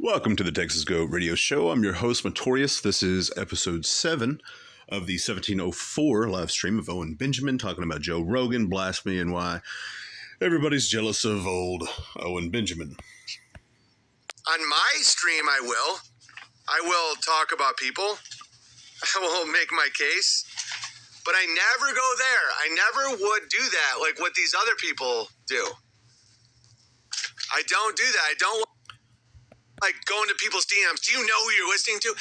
Welcome to the Texas Goat Radio Show. I'm your host, Notorious. This is episode 7 of the 1704 live stream of Owen Benjamin talking about Joe Rogan, blasphemy, and why everybody's jealous of old Owen Benjamin. On my stream, I will talk about people. I will make my case. But I never go there. I never would do that like what these other people do. I don't do that. I don't like going to people's DMs. Do you know who you're listening to?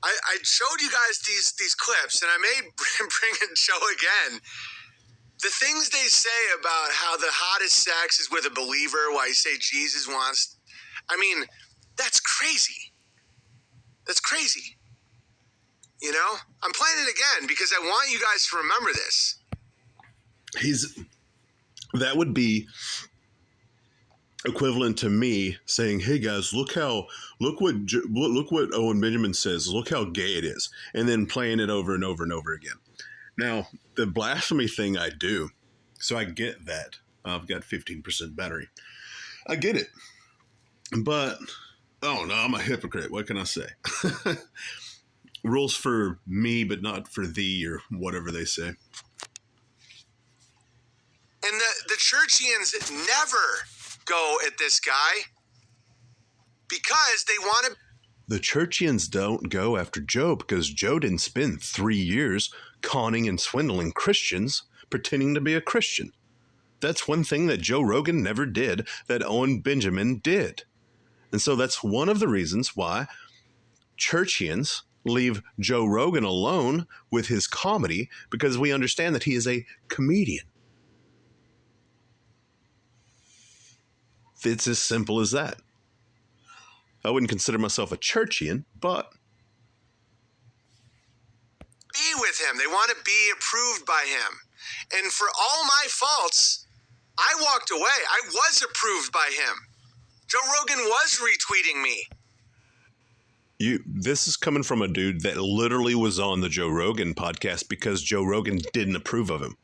I showed you guys these clips, and I may bring it show again. The things they say about how the hottest sex is with a believer, why you say Jesus wants... I mean, that's crazy. That's crazy. You know? I'm playing it again because I want you guys to remember this. That would be equivalent to me saying, "Hey guys, look what Owen Benjamin says. Look how gay it is," and then playing it over and over and over again. Now, the blasphemy thing I do, so I get that. I've got 15% battery. I get it, but oh no, I'm a hypocrite. What can I say? Rules for me, but not for thee, or whatever they say. And the churchians never go at this guy because they want to. The churchians don't go after Joe because Joe didn't spend 3 years conning and swindling Christians pretending to be a Christian. That's one thing that Joe Rogan never did that Owen Benjamin did. And so that's one of the reasons why churchians leave Joe Rogan alone with his comedy, because we understand that he is a comedian. It's as simple as that. I wouldn't consider myself a churchian, but be with him. They want to be approved by him. And for all my faults, I walked away. I was approved by him. Joe Rogan was retweeting me. This is coming from a dude that literally was on the Joe Rogan podcast because Joe Rogan didn't approve of him.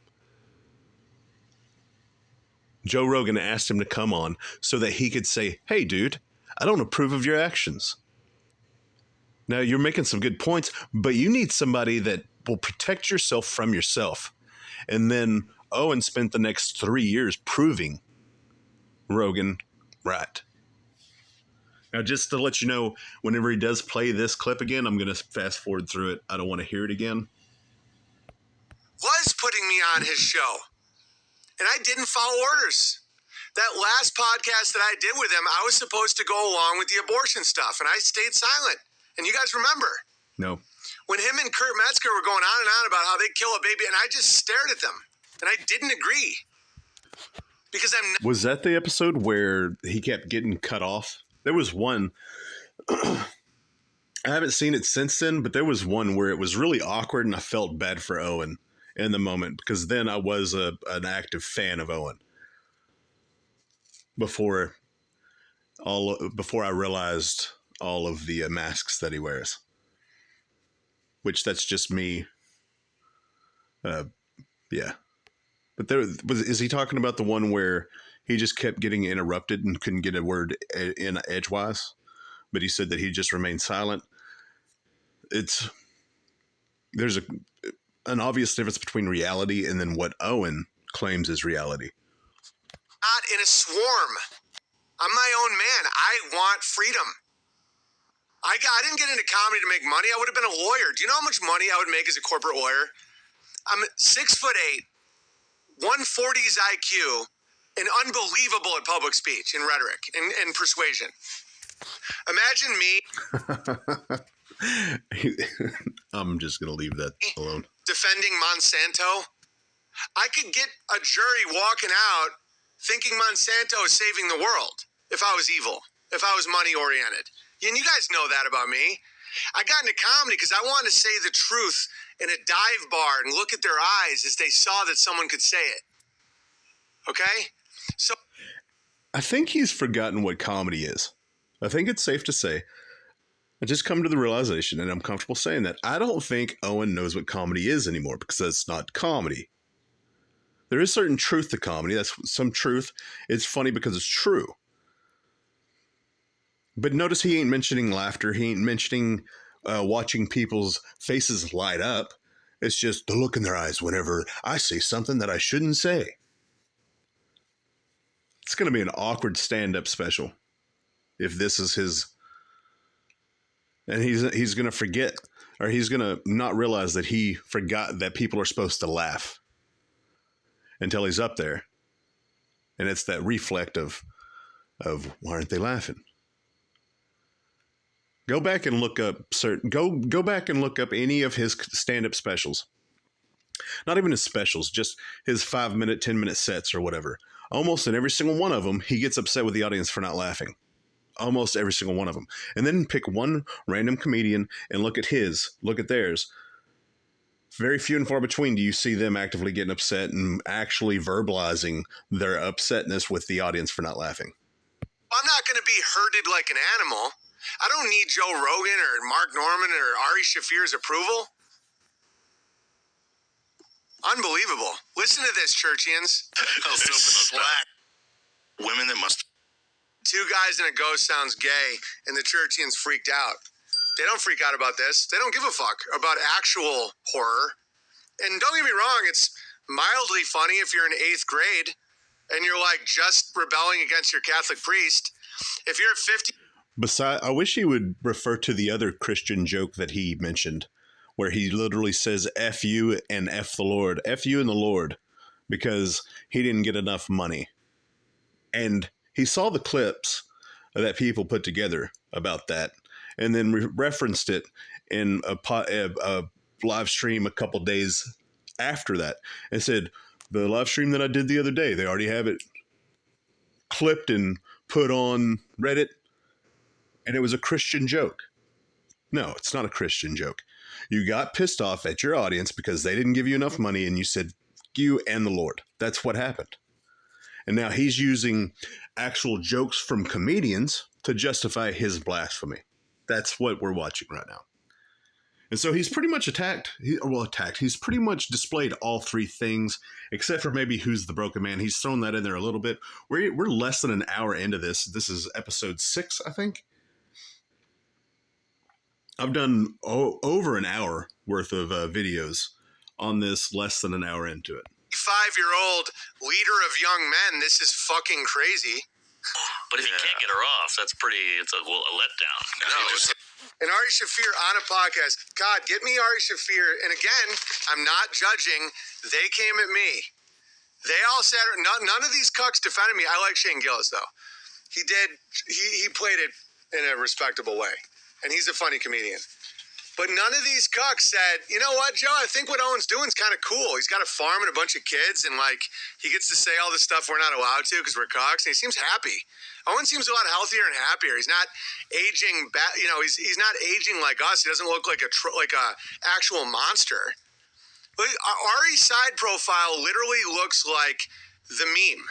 Joe Rogan asked him to come on so that he could say, "Hey, dude, I don't approve of your actions." Now, you're making some good points, but you need somebody that will protect yourself from yourself. And then Owen spent the next 3 years proving Rogan right. Now, just to let you know, whenever he does play this clip again, I'm going to fast forward through it. I don't want to hear it again. Was putting me on his show. And I didn't follow orders. That last podcast that I did with him, I was supposed to go along with the abortion stuff, and I stayed silent. And you guys remember? No. When him and Kurt Metzger were going on and on about how they'd kill a baby, and I just stared at them, and I didn't agree. Because I'm not... Was that the episode where he kept getting cut off? There was one... I haven't seen it since then, but there was one where it was really awkward, and I felt bad for Owen in the moment, because then I was an active fan of Owen before I realized all of the masks that he wears, which that's just me. Yeah. But is he talking about the one where he just kept getting interrupted and couldn't get a word in edgewise, but he said that he just remained silent? There's an obvious difference between reality and then what Owen claims is reality. Not in a swarm. I'm my own man. I want freedom. I didn't get into comedy to make money. I would have been a lawyer. Do you know how much money I would make as a corporate lawyer? I'm 6'8", 140's IQ, and unbelievable at public speech and rhetoric and persuasion. Imagine me. I'm just going to leave that alone. Defending Monsanto. I could get a jury walking out thinking Monsanto is saving the world if I was evil, if I was money oriented. And you guys know that about me. I got into comedy because I wanted to say the truth in a dive bar and look at their eyes as they saw that someone could say it. Okay? So I think he's forgotten what comedy is. I think it's safe to say, I just come to the realization, and I'm comfortable saying that, I don't think Owen knows what comedy is anymore, because that's not comedy. There is certain truth to comedy. That's some truth. It's funny because it's true. But notice he ain't mentioning laughter. He ain't mentioning watching people's faces light up. It's just the look in their eyes whenever I say something that I shouldn't say. It's going to be an awkward stand-up special if this is his. And he's going to forget, or he's going to not realize that he forgot that people are supposed to laugh until he's up there. And it's that reflect of why aren't they laughing? Go back and look up go back and look up any of his stand-up specials. Not even his specials, just his 5-minute, 10-minute sets or whatever. Almost in every single one of them, he gets upset with the audience for not laughing. Almost every single one of them. And then pick one random comedian and look at theirs. Very few and far between do you see them actively getting upset and actually verbalizing their upsetness with the audience for not laughing. I'm not going to be herded like an animal. I don't need Joe Rogan or Mark Norman or Ari Shaffir's approval. Unbelievable. Listen to this, Churchians. Slack. Women that must. 2 guys and a ghost sounds gay, and the Churchians freaked out. They don't freak out about this. They don't give a fuck about actual horror. And don't get me wrong, it's mildly funny if you're in 8th grade and you're like just rebelling against your Catholic priest. If you're 50. Besides, I wish he would refer to the other Christian joke that he mentioned, where he literally says F you and F the Lord. F you and the Lord, because he didn't get enough money. And he saw the clips that people put together about that and then referenced it in a live stream a couple days after that and said, the live stream that I did the other day, they already have it clipped and put on Reddit. And it was a Christian joke. No, it's not a Christian joke. You got pissed off at your audience because they didn't give you enough money and you said, you and the Lord. That's what happened. And now he's using actual jokes from comedians to justify his blasphemy. That's what we're watching right now. And so he's pretty much He's pretty much displayed all 3 things, except for maybe who's the broken man. He's thrown that in there a little bit. We're less than an hour into this. This is episode 6, I think. I've done over an hour worth of videos on this, less than an hour into it. 5-year-old leader of young men, this is fucking crazy. But if you can't get her off, it's a letdown. And Ari Shaffir on a podcast. God, get me Ari Shaffir. And again, I'm not judging. They came at me. They all said, none of these cucks defended me. I like Shane Gillis, though. He played it in a respectable way. And he's a funny comedian. But none of these cucks said, you know what, Joe, I think what Owen's doing is kind of cool. He's got a farm and a bunch of kids, and like he gets to say all the stuff we're not allowed to because we're cucks, and he seems happy. Owen seems a lot healthier and happier. He's not aging he's not aging like us. He doesn't look like a actual monster. But Ari's side profile literally looks like the meme.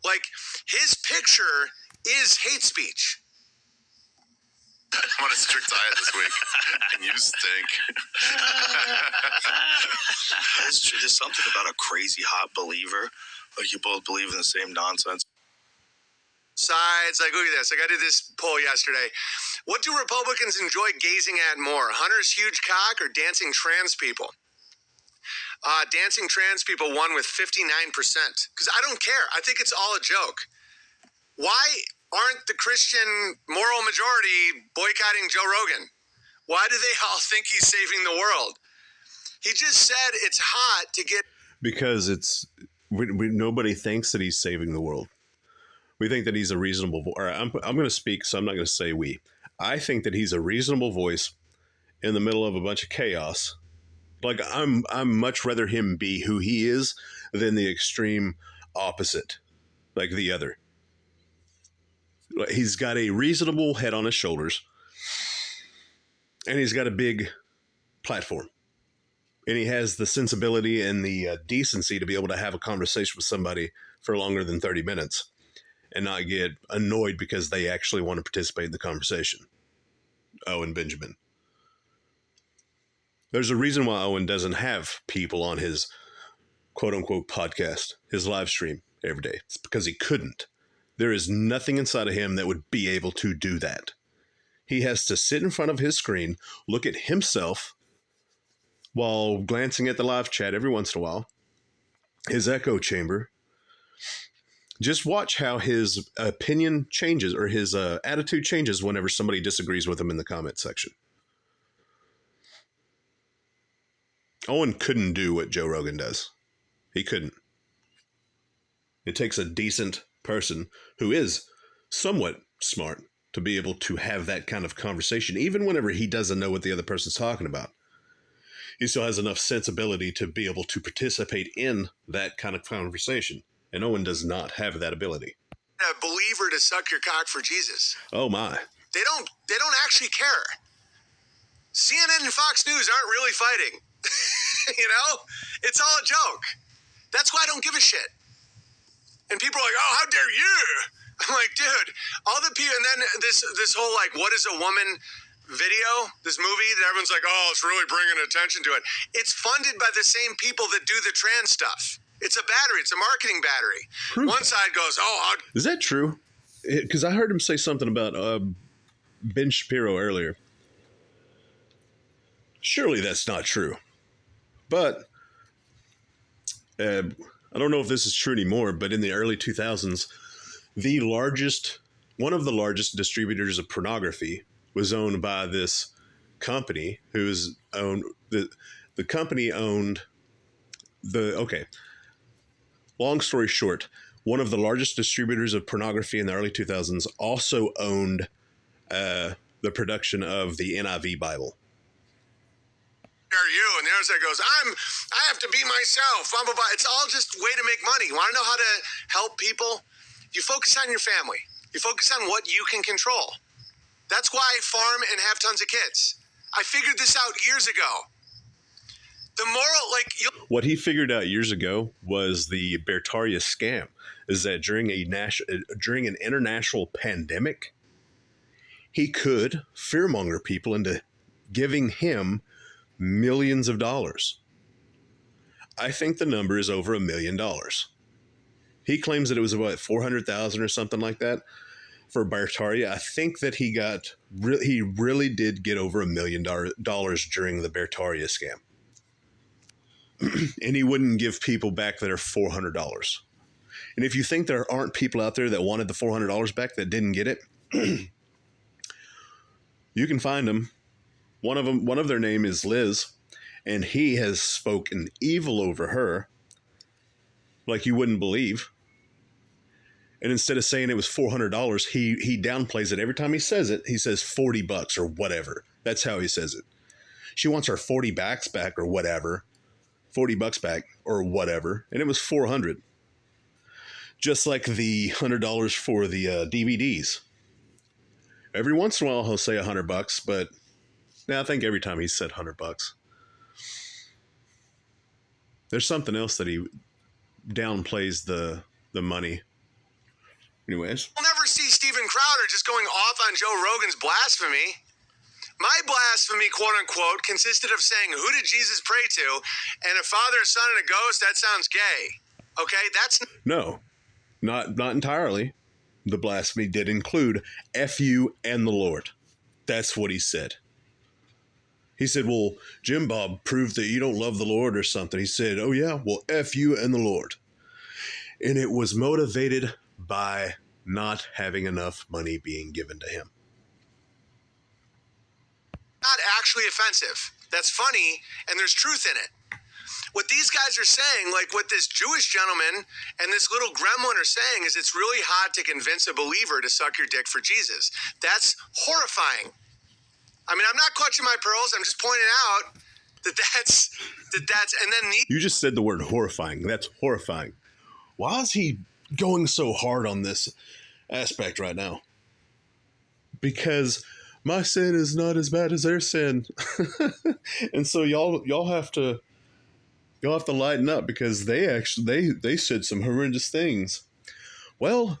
Like his picture is hate speech. I'm on a strict diet this week, and you stink. There's something about a crazy hot believer. Like you both believe in the same nonsense. Sides, like look at this. Like I did this poll yesterday. What do Republicans enjoy gazing at more? Hunter's huge cock or dancing trans people? Dancing trans people won with 59%. Because I don't care. I think it's all a joke. Why aren't the Christian moral majority boycotting Joe Rogan? Why do they all think he's saving the world? He just said it's hot to get... Because nobody thinks that he's saving the world. We think that he's a reasonable... I'm going to speak, so I'm not going to say we. I think that he's a reasonable voice in the middle of a bunch of chaos. Like, I'm much rather him be who he is than the extreme opposite, like the other. He's got a reasonable head on his shoulders, and he's got a big platform. And he has the sensibility and the decency to be able to have a conversation with somebody for longer than 30 minutes and not get annoyed because they actually want to participate in the conversation. Owen Benjamin. There's a reason why Owen doesn't have people on his quote-unquote podcast, his live stream every day. It's because he couldn't. There is nothing inside of him that would be able to do that. He has to sit in front of his screen, look at himself while glancing at the live chat every once in a while, his echo chamber. Just watch how his opinion changes or his attitude changes whenever somebody disagrees with him in the comment section. Owen couldn't do what Joe Rogan does. He couldn't. It takes a decent person who is somewhat smart to be able to have that kind of conversation, even whenever he doesn't know what the other person's talking about. He still has enough sensibility to be able to participate in that kind of conversation. And Owen does not have that ability. A believer to suck your cock for Jesus. Oh my. They don't actually care. CNN and Fox News aren't really fighting. You know? It's all a joke. That's why I don't give a shit. And people are like, oh, how dare you? I'm like, dude, all the people, and then this whole like, what is a woman video, this movie that everyone's like, oh, it's really bringing attention to it. It's funded by the same people that do the trans stuff. It's a battery. It's a marketing battery. One side goes, oh, is that true? Because I heard him say something about Ben Shapiro earlier. Surely that's not true. But I don't know if this is true anymore, but in the early 2000s, one of the largest distributors of pornography was owned by this company who's owned the company owned the okay. Long story short, one of the largest distributors of pornography in the early 2000s also owned the production of the NIV Bible. Are you? And the other side goes, I have to be myself. Blah, blah, blah. It's all just way to make money. You want to know how to help people? You focus on your family. You focus on what you can control. That's why I farm and have tons of kids. I figured this out years ago. The moral, what he figured out years ago was the Bertaria scam. Is that during an international pandemic, he could fearmonger people into giving him millions of dollars. I think the number is over $1 million. He claims that it was about 400,000 or something like that for Bertaria. I think that he really did get over $1 million during the Bertaria scam. And he wouldn't give people back their $400. And if you think there aren't people out there that wanted the $400 back that didn't get it, you can find them. One of their name is Liz, and he has spoken evil over her like you wouldn't believe. And instead of saying it was $400, he downplays it. Every time he says it, he says $40 or whatever. That's how he says it. She wants her $40 back or whatever. $40 back or whatever. And it was $400. Just like the $100 for the DVDs. Every once in a while he'll say $100, but I think every time he said $100. There's something else that he downplays the money. Anyways. We'll never see Steven Crowder just going off on Joe Rogan's blasphemy. My blasphemy, quote unquote, consisted of saying, who did Jesus pray to? And a father, a son, and a ghost, that sounds gay. Okay, that's... No, not entirely. The blasphemy did include F you and the Lord. That's what he said. He said, well, Jim Bob proved that you don't love the Lord or something. He said, oh yeah, well, F you and the Lord. And it was motivated by not having enough money being given to him. Not actually offensive. That's funny, and there's truth in it. What these guys are saying, like what this Jewish gentleman and this little gremlin are saying, is it's really hard to convince a believer to suck your dick for Jesus. That's horrifying. I mean, I'm not clutching my pearls. I'm just pointing out that's, and then you just said the word horrifying. That's horrifying. Why is he going so hard on this aspect right now? Because my sin is not as bad as their sin. And so y'all have to lighten up, because they said some horrendous things. Well,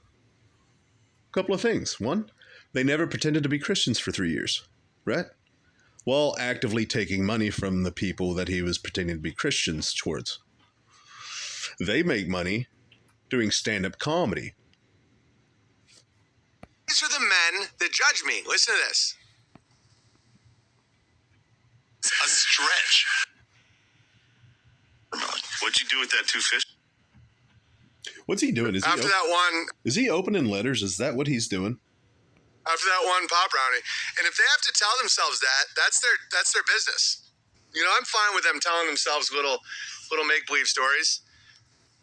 a couple of things. One, they never pretended to be Christians for 3 years, right? While actively taking money from the people that he was pretending to be Christians towards. They make money doing stand-up comedy. These are the men that judge me. Listen to this. A stretch. What'd you do with that 2 fish? What's he doing? After Is he opening letters? Is that what he's doing? After that one pop brownie. And if they have to tell themselves that, that's their business. You know, I'm fine with them telling themselves little make-believe stories.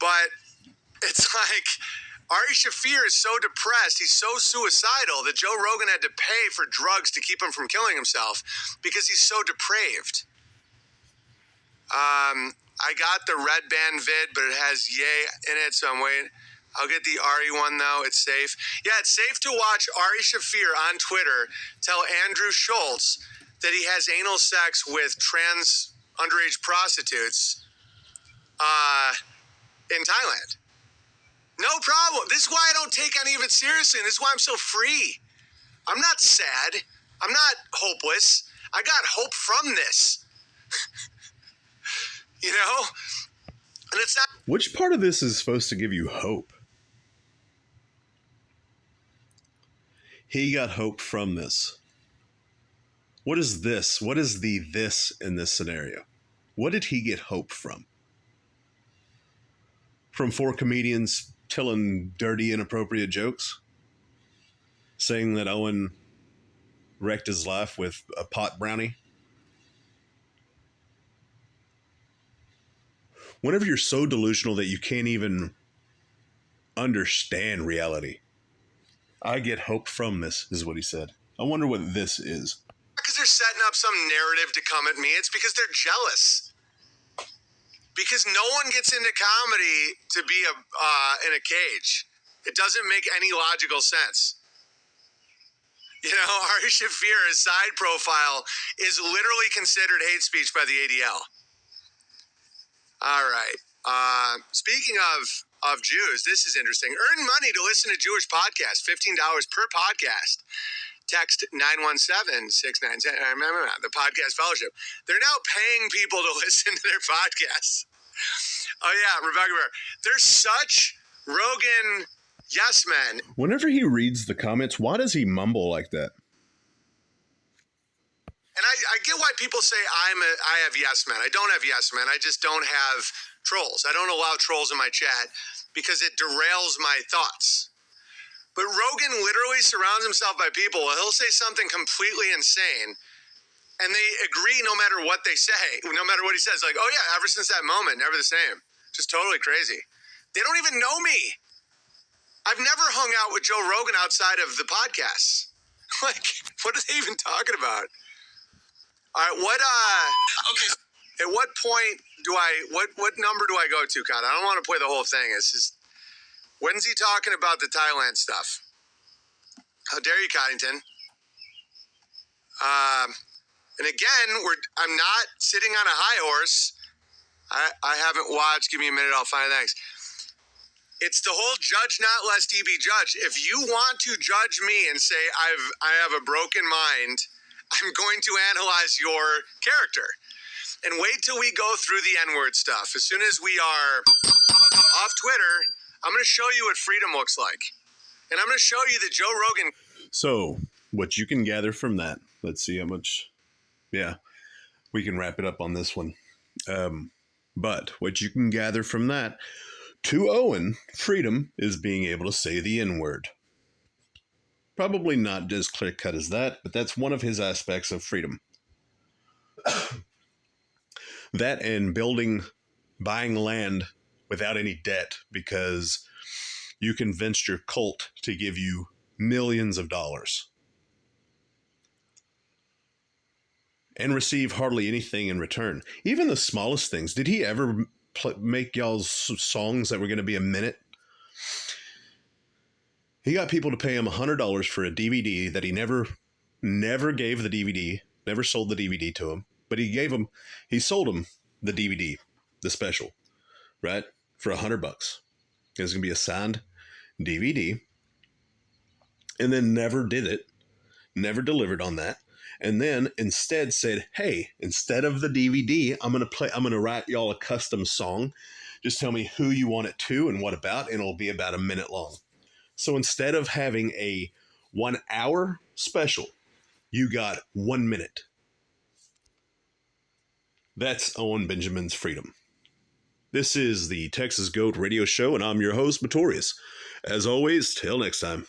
But it's like Ari Shaffir is so depressed, he's so suicidal that Joe Rogan had to pay for drugs to keep him from killing himself because he's so depraved. I got the red band vid, but it has Ye in it, so I'm waiting. I'll get the Ari one, though. It's safe. Yeah, it's safe to watch Ari Shaffir on Twitter tell Andrew Schultz that he has anal sex with trans underage prostitutes in Thailand. No problem. This is why I don't take any of it seriously, and this is why I'm so free. I'm not sad. I'm not hopeless. I got hope from this. You know? And it's not... Which part of this is supposed to give you hope? He got hope from this. What is this? What is the this in this scenario? What did he get hope from? From 4 comedians telling dirty, inappropriate jokes? Saying that Owen wrecked his life with a pot brownie? Whenever you're so delusional that you can't even understand reality. I get hope from this, is what he said. I wonder what this is. Because they're setting up some narrative to come at me. It's because they're jealous. Because no one gets into comedy to be in a cage. It doesn't make any logical sense. You know, Ari Shaffir, his side profile, is literally considered hate speech by the ADL. All right. Speaking of Jews, this is interesting. Earn money to listen to Jewish podcasts, $15 per podcast. Text 917-697, the Podcast Fellowship. They're now paying people to listen to their podcasts. Oh, yeah, Rebecca Bear. They're such Rogan yes men. Whenever he reads the comments, why does he mumble like that? And I get why people say I have yes men. I don't have yes men. I just don't have trolls. I don't allow trolls in my chat because it derails my thoughts. But Rogan literally surrounds himself by people. He'll say something completely insane, and they agree no matter what they say, no matter what he says. Like, oh yeah, ever since that moment, never the same. Just totally crazy. They don't even know me. I've never hung out with Joe Rogan outside of the podcasts. Like, what are they even talking about? All right, okay. At what point do what number do I go to, Con? I don't want to play the whole thing. It's just, when's he talking about the Thailand stuff? How dare you, Coddington? And again, I'm not sitting on a high horse. I haven't watched. Give me a minute. I'll find it. Thanks. It's the whole judge not lest ye be judged. If you want to judge me and say I have a broken mind, I'm going to analyze your character. And wait till we go through the N-word stuff. As soon as we are off Twitter, I'm going to show you what freedom looks like. And I'm going to show you that Joe Rogan... So, what you can gather from that, let's see how much... Yeah, we can wrap it up on this one. But what you can gather from that, to Owen, freedom is being able to say the N-word. Probably not as clear-cut as that, but that's one of his aspects of freedom. That and buying land without any debt because you convinced your cult to give you millions of dollars and receive hardly anything in return. Even the smallest things. Did he ever make y'all's songs that were going to be a minute? He got people to pay him $100 for a DVD that he never gave the DVD, never sold the DVD to him, but he sold him the DVD, the special, right? For $100. It was going to be a signed DVD, and then never did it, never delivered on that. And then instead said, hey, instead of the DVD, I'm going to write y'all a custom song. Just tell me who you want it to and what about, and it'll be about a minute long. So instead of having a 1 hour special, you got 1 minute. That's Owen Benjamin's freedom. This is the Texas Goat Radio Show, and I'm your host, Matorius. As always, till next time.